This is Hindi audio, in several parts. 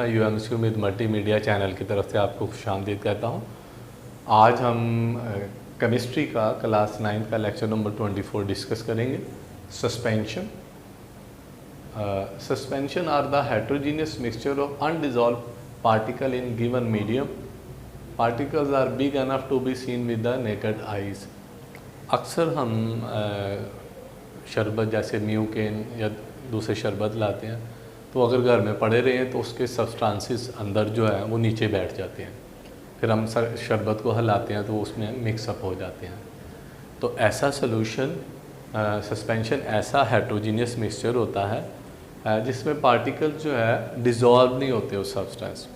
UMCU विद मल्टीमीडिया चैनल की तरफ से आपको खुशामदीद कहता हूँ। आज हम केमिस्ट्री का क्लास 9 का लेक्चर नंबर 24 डिस्कस करेंगे। Suspension. Suspension are the heterogeneous mixture of undissolved particle in given medium. Particles are big enough to be seen with the naked eyes. अक्सर हम शरबत जैसे म्यूकेन या दूसरे शरबत लाते हैं तो अगर घर में पड़े रहे हैं तो उसके सब्सटेंसेस अंदर जो है वो नीचे बैठ जाते हैं, फिर हम शरबत को हिलाते हैं तो उसमें मिक्सअप हो जाते हैं। तो ऐसा सोल्यूशन सस्पेंशन ऐसा हेट्रोजीनियस मिक्सचर होता है जिसमें पार्टिकल जो है डिज़ोल्व नहीं होते, उस सब्सटेंस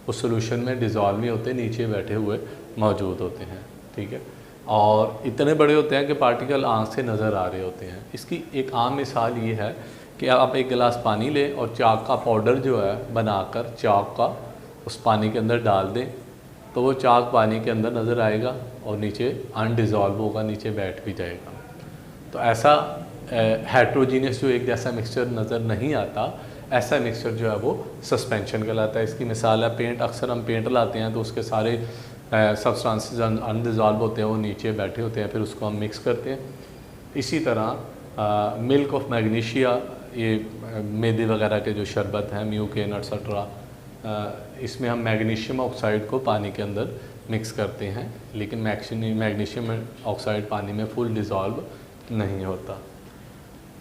उस सोल्यूशन में डिज़ोल्व नहीं होते, नीचे बैठे हुए मौजूद होते हैं। ठीक है, और इतने बड़े होते हैं कि पार्टिकल आँख से नज़र आ रहे होते हैं। इसकी एक आम मिसाल ये है कि आप एक गिलास पानी लें और चाक का पाउडर जो है बनाकर चाक का उस पानी के अंदर डाल दें तो वो चाक पानी के अंदर नज़र आएगा और नीचे अनडिज़ोल्व होगा, नीचे बैठ भी जाएगा। तो ऐसा हेट्रोजीनियस जो एक जैसा मिक्सचर नज़र नहीं आता, ऐसा मिक्सचर जो है वो सस्पेंशन कहलाता है। इसकी मिसाल है पेंट। अक्सर हम पेंट लाते हैं तो उसके सारे सब्सटेंसेस अनडिज़ोल्व होते हैं, वो नीचे बैठे होते हैं, फिर उसको हम मिक्स करते हैं। इसी तरह मिल्क ऑफ मैग्नीशिया, ये मैदे वगैरह के जो शरबत हैं म्यूकेन एक्सेट्रा, इसमें हम मैग्नीशियम ऑक्साइड को पानी के अंदर मिक्स करते हैं, लेकिन मैग्नीशियम ऑक्साइड पानी में फुल डिज़ोल्व नहीं होता।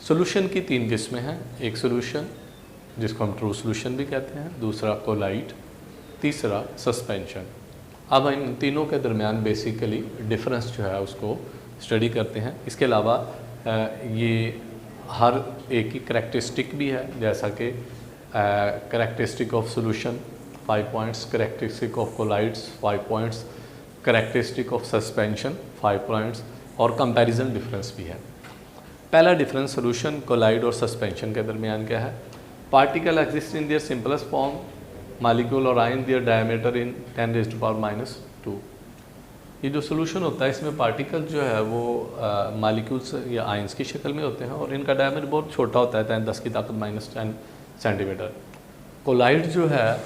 सोल्यूशन की 3 किस्में हैं। एक सोल्यूशन जिसको हम ट्रू सोल्यूशन भी कहते हैं, दूसरा कोलाइट, तीसरा सस्पेंशन। अब इन तीनों के दरमियान बेसिकली डिफरेंस जो है उसको स्टडी करते हैं। इसके अलावा ये हर एक की करैक्टरिस्टिक भी है, जैसा कि characteristic of solution 5 points, characteristic of colloids 5 points, characteristic of suspension 5 points, और कंपैरिजन डिफरेंस भी है। पहला डिफरेंस सोल्यूशन, कोलाइड और सस्पेंशन के दरमियान क्या है? Particle exist in their simplest form, molecule और आयन देयर डायमीटर इन 10⁻⁻²। ये जो सोल्यूशन होता है इसमें पार्टिकल जो है वो मालिक्यूल्स या आयंस की शक्ल में होते हैं और इनका डायमीटर बहुत छोटा होता है, 10⁻⁻10 सेंटीमीटर। कोलाइड जो है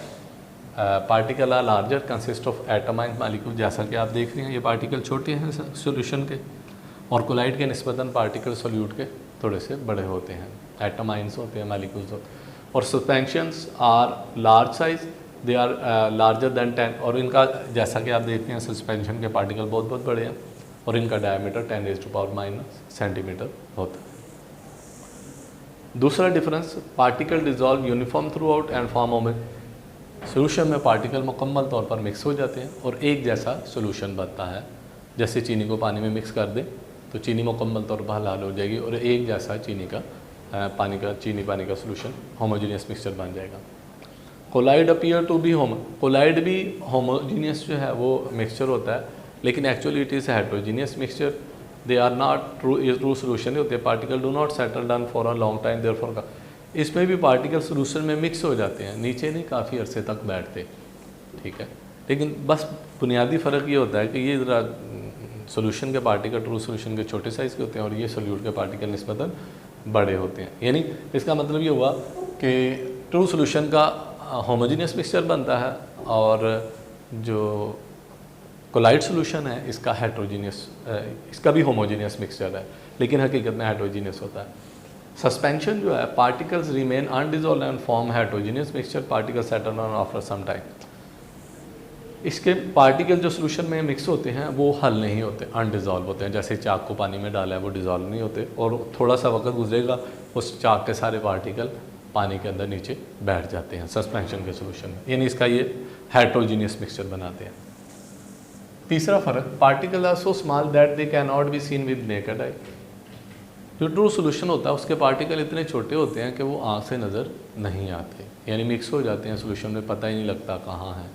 particle are larger consist of atom in molecule. जैसा कि आप देख रहे हैं ये पार्टिकल छोटे हैं सोल्यूशन के, और कोलाइड के निस्बतन पार्टिकल सोल्यूट के थोड़े से बड़े होते हैं, एटमाइंस होते हैं, मालिक्यूल्स होते हैं। और suspensions are large size, they are larger than 10, और इनका जैसा कि आप देखते हैं सस्पेंशन के पार्टिकल बहुत बहुत बड़े हैं और इनका डायमीटर 10⁻⁻⁻ सेंटीमीटर होता है। दूसरा difference, particle dissolve uniform through out and form homogeneous. Solution में पार्टिकल मुकम्मल तौर पर मिक्स हो जाते हैं और एक जैसा सोल्यूशन बनता है। जैसे चीनी को पानी में मिक्स कर दें तो चीनी मुकम्मल तौर पर हलाल हो जाएगी और एक जैसा चीनी पानी का सोल्यूशन होमोजेनियस मिक्सचर बन जाएगा। Colloid appear to be colloid भी होमोजीनियस जो है वो मिक्सचर होता है, लेकिन actually it is heterogeneous mixture. They are not true solution होते हैं। Particle do not settle down for a long time, therefore इसमें भी पार्टिकल सोल्यूशन में मिक्स हो जाते हैं, नीचे नहीं काफ़ी अरसे तक बैठते। ठीक है, लेकिन बस बुनियादी फ़र्क ये होता है कि ये ज़रा सोल्यूशन के पार्टिकल ट्रू सोल्यूशन के छोटे साइज़ के होते हैं और ये सोल्यूट के पार्टिकल निस्बतन बड़े होते हैं। यानी इसका मतलब ये हुआ कि ट्रू सोल्यूशन का होमोजेनियस मिक्सचर बनता है और जो कोलाइड सोल्यूशन है इसका हेट्रोजीनियस, इसका भी होमोजेनियस मिक्सचर है लेकिन हकीकत में हेट्रोजीनियस होता है। सस्पेंशन जो है, particles remain undissolved and form heterogeneous mixture, particle settle down after some time. इसके पार्टिकल जो सोल्यूशन में मिक्स होते हैं वो हल नहीं होते, अनडिजॉल्व होते हैं। जैसे चाक को पानी में डाला है वो डिजॉल्व नहीं होते और थोड़ा सा वक्त गुजरेगा उस चाक के सारे पार्टिकल पानी के अंदर नीचे बैठ जाते हैं सस्पेंशन के सोल्यूशन में, यानी इसका ये हेट्रोजीनियस मिक्सचर बनाते हैं। तीसरा फ़र्क, particle are so small that they can not be seen with naked eye. जो ट्रू सोल्यूशन होता है उसके पार्टिकल इतने छोटे होते हैं कि वो आँख से नज़र नहीं आते, यानी मिक्स हो जाते हैं सोल्यूशन में, पता ही नहीं लगता कहाँ है।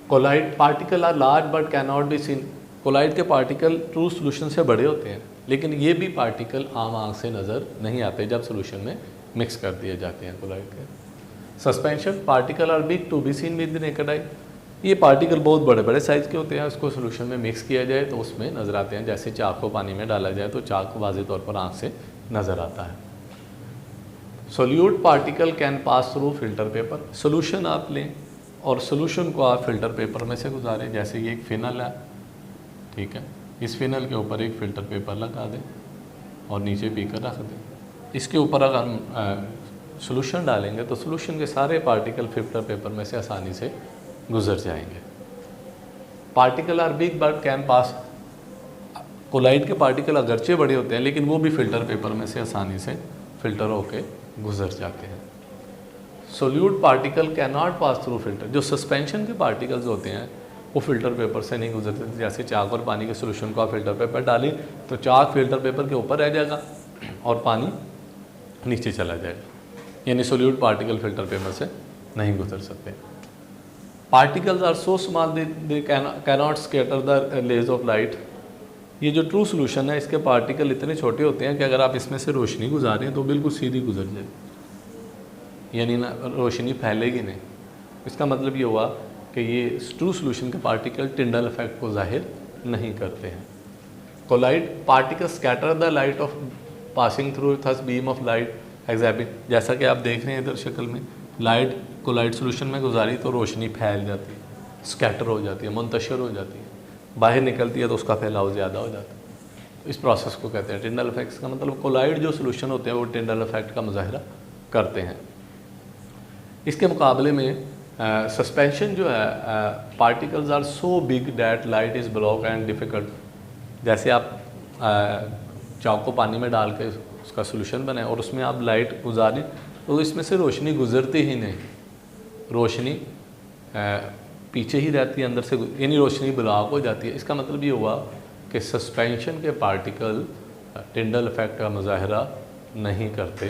Colloid particle are large but can not be seen. Colloid के पार्टिकल ट्रू सोल्यूशन से बड़े होते हैं लेकिन ये भी पार्टिकल आम आँख से नज़र नहीं आते जब सोल्यूशन में मिक्स कर दिए जाते हैं कोलाइड के। Suspension, particle are big to be seen with the naked eye. ये पार्टिकल बहुत बड़े बड़े साइज़ के होते हैं, उसको सोल्यूशन में मिक्स किया जाए तो उसमें नज़र आते हैं। जैसे चाक को पानी में डाला जाए तो चाक वाज़ेह तौर पर आँख से नज़र आता है। Solute particle can pass through filter paper. Solution आप लें और सोल्यूशन को आप फिल्टर पेपर में से गुजारें। जैसे ये एक फिनल है, ठीक है, इस फिनल के ऊपर एक फ़िल्टर पेपर लगा दें और नीचे बीकर रख दें। इसके ऊपर अगर हम सोल्यूशन डालेंगे तो सोल्यूशन के सारे पार्टिकल फिल्टर पेपर में से आसानी से गुजर जाएंगे। Particle are big but can pass. Colloid के पार्टिकल अगरचे बड़े होते हैं लेकिन वो भी फ़िल्टर पेपर में से आसानी से फ़िल्टर होके गुजर जाते हैं। Solute particle can not pass through filter. जो सस्पेंशन के पार्टिकल्स होते हैं वो फ़िल्टर पेपर से नहीं गुजरते। जैसे चाक और पानी के सोल्यूशन को आप फ़िल्टर पेपर डालें तो चाक फ़िल्टर पेपर के ऊपर रह जाएगा और पानी नीचे चला जाएगा, यानी सोल्यूट पार्टिकल फ़िल्टर पेपर से नहीं गुजर सकते। Particles are so small they cannot scatter the rays of light. ये जो ट्रू सोल्यूशन है इसके पार्टिकल इतने छोटे होते हैं कि अगर आप इसमें से रोशनी गुजारें तो बिल्कुल सीधी गुजर जाएगी, यानी ना रोशनी फैलेगी नहीं। इसका मतलब ये हुआ कि ये ट्रू सोल्यूशन के पार्टिकल टिंडल इफेक्ट को जाहिर नहीं करते हैं। Colloid particle scatter the light of passing through thus beam of light exhibit. जैसा कि आप देख रहे हैं इधर शक्ल में, लाइट कोलाइड सोल्यूशन में गुजारी तो रोशनी फैल जाती है, स्कैटर हो जाती है, मुंतशिर हो जाती है, बाहर निकलती है तो उसका फैलाव ज़्यादा हो जाता है। इस प्रोसेस को कहते हैं टिंडल इफेक्ट्स का मतलब कोलाइड जो सोल्यूशन होते हैं वो टिंडल इफेक्ट का मुजाहिरा करते हैं। इसके मुकाबले में सस्पेंशन जो है particles are so big that light is block and difficult. जैसे आप चाक को पानी में डाल के उसका सोल्यूशन बनाएं और उसमें आप लाइट गुजारें तो इसमें से रोशनी गुजरती ही नहीं, रोशनी पीछे ही रहती है अंदर से, यानी रोशनी ब्लॉक हो जाती है। इसका मतलब ये हुआ कि सस्पेंशन के पार्टिकल टिंडल इफेक्ट का मुजाहिरा नहीं करते।